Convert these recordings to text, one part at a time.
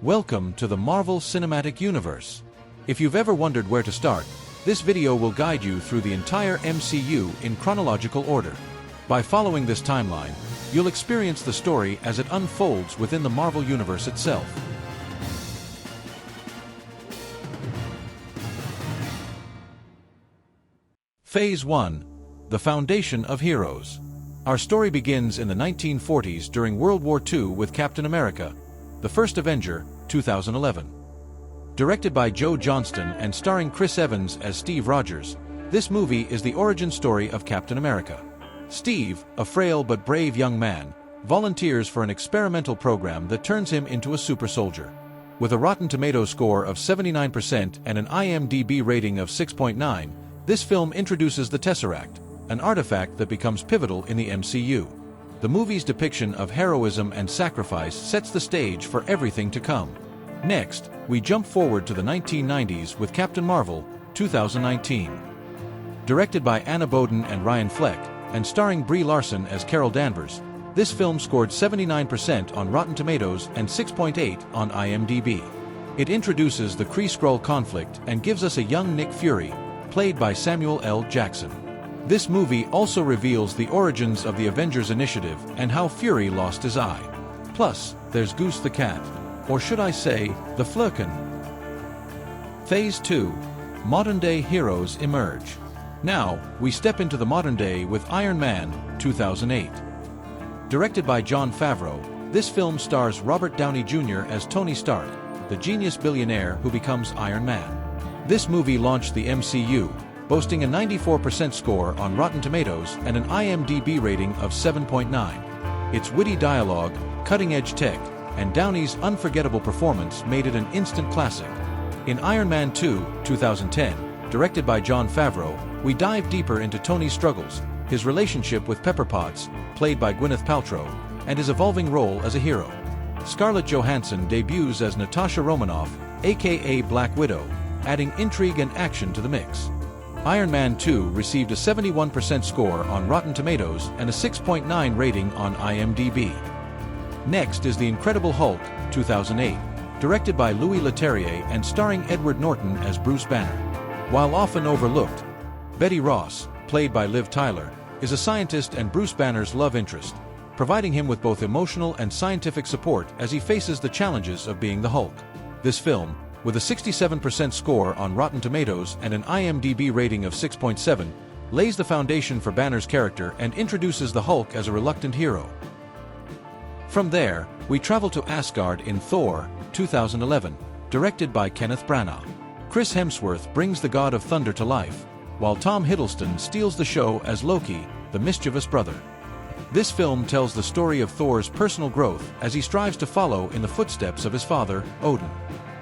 Welcome to the Marvel Cinematic Universe. If you've ever wondered where to start, this video will guide you through the entire MCU in chronological order. By following this timeline, you'll experience the story as it unfolds within the Marvel Universe itself. Phase 1. The Foundation of Heroes. Our story begins in the 1940s during World War II with Captain America, the first Avenger, 2011. Directed by Joe Johnston and starring Chris Evans as Steve Rogers, this movie is the origin story of Captain America. Steve, a frail but brave young man, volunteers for an experimental program that turns him into a super soldier. With a Rotten Tomatoes score of 79% and an IMDb rating of 6.9, this film introduces the Tesseract, an artifact that becomes pivotal in the MCU. The movie's depiction of heroism and sacrifice sets the stage for everything to come. Next, we jump forward to the 1990s with Captain Marvel, 2019. Directed by Anna Boden and Ryan Fleck, and starring Brie Larson as Carol Danvers, this film scored 79% on Rotten Tomatoes and 6.8 on IMDb. It introduces the Kree-Skrull conflict and gives us a young Nick Fury, played by Samuel L. Jackson. This movie also reveals the origins of the Avengers initiative and how Fury lost his eye. Plus, there's Goose the cat, or should I say, the Falcon. Phase 2. Modern-day heroes emerge. Now, we step into the modern day with Iron Man, 2008. Directed by Jon Favreau, this film stars Robert Downey Jr. as Tony Stark, the genius billionaire who becomes Iron Man. This movie launched the MCU, boasting a 94% score on Rotten Tomatoes and an IMDb rating of 7.9. Its witty dialogue, cutting-edge tech, and Downey's unforgettable performance made it an instant classic. In Iron Man 2, 2010, directed by Jon Favreau, we dive deeper into Tony's struggles, his relationship with Pepper Potts, played by Gwyneth Paltrow, and his evolving role as a hero. Scarlett Johansson debuts as Natasha Romanoff, aka Black Widow, adding intrigue and action to the mix. Iron Man 2 received a 71% score on Rotten Tomatoes and a 6.9 rating on IMDb. Next is The Incredible Hulk, 2008, directed by Louis Leterrier and starring Edward Norton as Bruce Banner. While often overlooked, Betty Ross, played by Liv Tyler, is a scientist and Bruce Banner's love interest, providing him with both emotional and scientific support as he faces the challenges of being the Hulk. This film, with a 67% score on Rotten Tomatoes and an IMDb rating of 6.7, lays the foundation for Banner's character and introduces the Hulk as a reluctant hero. From there, we travel to Asgard in Thor, 2011, directed by Kenneth Branagh. Chris Hemsworth brings the god of thunder to life, while Tom Hiddleston steals the show as Loki, the mischievous brother. This film tells the story of Thor's personal growth as he strives to follow in the footsteps of his father, Odin.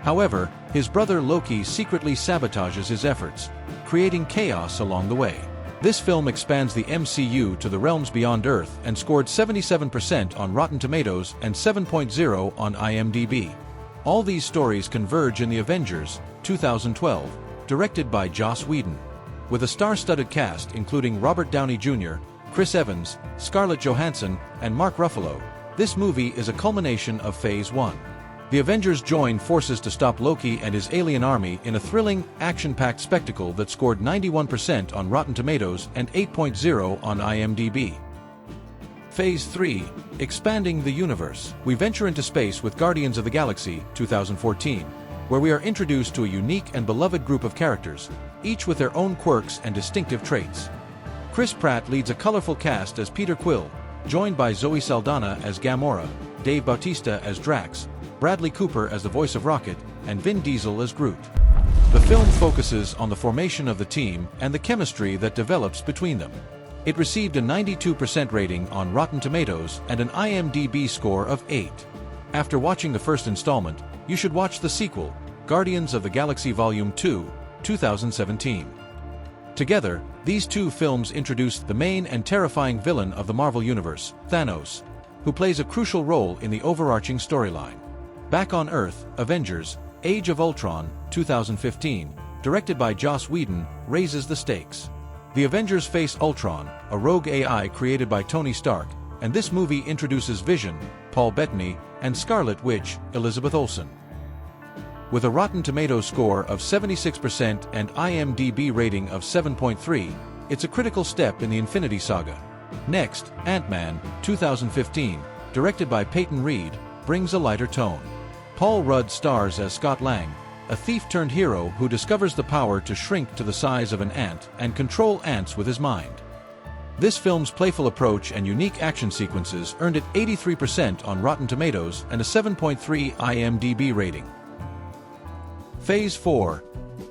However, his brother Loki secretly sabotages his efforts, creating chaos along the way. This film expands the MCU to the realms beyond Earth and scored 77% on Rotten Tomatoes and 7.0 on IMDb. All these stories converge in The Avengers, 2012, directed by Joss Whedon. With a star-studded cast including Robert Downey Jr., Chris Evans, Scarlett Johansson, and Mark Ruffalo, this movie is a culmination of Phase 1. The Avengers join forces to stop Loki and his alien army in a thrilling, action-packed spectacle that scored 91% on Rotten Tomatoes and 8.0 on IMDb. Phase 3. Expanding the Universe. We venture into space with Guardians of the Galaxy, 2014, where we are introduced to a unique and beloved group of characters, each with their own quirks and distinctive traits. Chris Pratt leads a colorful cast as Peter Quill, joined by Zoe Saldana as Gamora, Dave Bautista as Drax, Bradley Cooper as the voice of Rocket, and Vin Diesel as Groot. The film focuses on the formation of the team and the chemistry that develops between them. It received a 92% rating on Rotten Tomatoes and an IMDb score of 8. After watching the first installment, you should watch the sequel, Guardians of the Galaxy Volume 2, 2017. Together, these two films introduced the main and terrifying villain of the Marvel Universe, Thanos, who plays a crucial role in the overarching storyline. Back on Earth, Avengers, Age of Ultron, 2015, directed by Joss Whedon, raises the stakes. The Avengers face Ultron, a rogue AI created by Tony Stark, and this movie introduces Vision, Paul Bettany, and Scarlet Witch, Elizabeth Olsen. With a Rotten Tomatoes score of 76% and IMDb rating of 7.3, it's a critical step in the Infinity Saga. Next, Ant-Man, 2015, directed by Peyton Reed, brings a lighter tone. Paul Rudd stars as Scott Lang, a thief-turned-hero who discovers the power to shrink to the size of an ant and control ants with his mind. This film's playful approach and unique action sequences earned it 83% on Rotten Tomatoes and a 7.3 IMDb rating. Phase 4.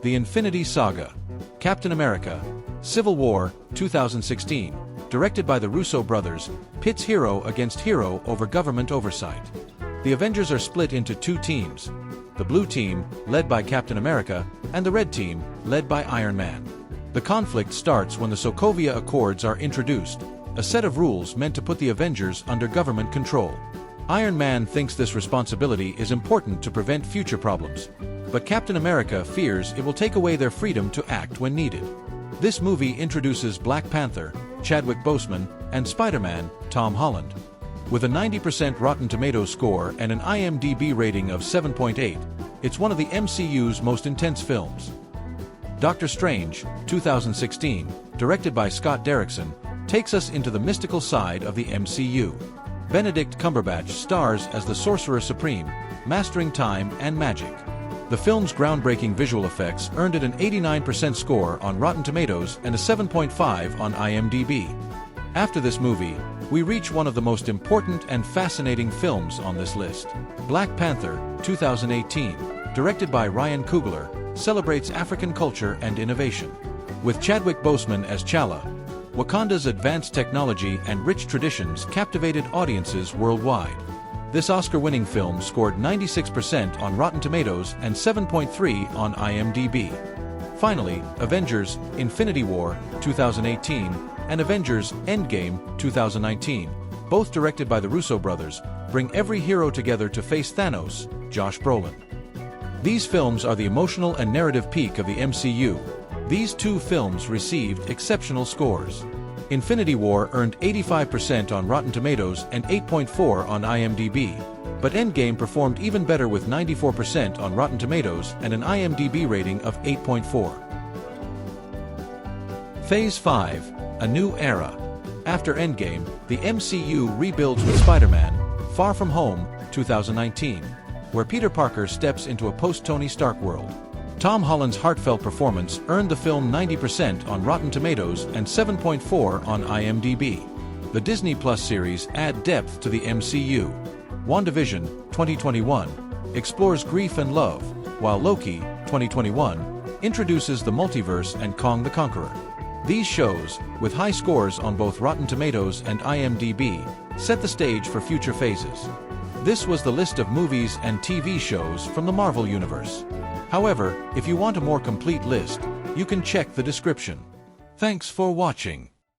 The Infinity Saga. Captain America, Civil War, 2016, directed by the Russo brothers, pits hero against hero over government oversight. The Avengers are split into two teams: the blue team, led by Captain America, and the red team, led by Iron Man. The conflict starts when the Sokovia Accords are introduced, a set of rules meant to put the Avengers under government control. Iron Man thinks this responsibility is important to prevent future problems, but Captain America fears it will take away their freedom to act when needed. This movie introduces Black Panther, Chadwick Boseman, and Spider-Man, Tom Holland. With a 90% Rotten Tomatoes score and an IMDb rating of 7.8, it's one of the MCU's most intense films. Doctor Strange, 2016, directed by Scott Derrickson, takes us into the mystical side of the MCU. Benedict Cumberbatch stars as the Sorcerer Supreme, mastering time and magic. The film's groundbreaking visual effects earned it an 89% score on Rotten Tomatoes and a 7.5 on IMDb. After this movie, we reach one of the most important and fascinating films on this list. Black Panther, 2018, directed by Ryan Coogler, celebrates African culture and innovation. With Chadwick Boseman as T'Challa, Wakanda's advanced technology and rich traditions captivated audiences worldwide. This Oscar-winning film scored 96% on Rotten Tomatoes and 7.3 on IMDb. Finally, Avengers, Infinity War, 2018, and Avengers, Endgame, 2019, both directed by the Russo brothers, bring every hero together to face Thanos, Josh Brolin. These films are the emotional and narrative peak of the MCU. These two films received exceptional scores. Infinity War earned 85% on Rotten Tomatoes and 8.4 on IMDb, but Endgame performed even better with 94% on Rotten Tomatoes and an IMDb rating of 8.4. Phase 5. A New Era. After Endgame, the MCU rebuilds with Spider-Man, Far From Home, 2019, where Peter Parker steps into a post-Tony Stark world. Tom Holland's heartfelt performance earned the film 90% on Rotten Tomatoes and 7.4 on IMDb. The Disney Plus series add depth to the MCU. WandaVision, 2021, explores grief and love, while Loki, 2021, introduces the multiverse and Kong the Conqueror. These shows, with high scores on both Rotten Tomatoes and IMDb, set the stage for future phases. This was the list of movies and TV shows from the Marvel Universe. However, if you want a more complete list, you can check the description. Thanks for watching.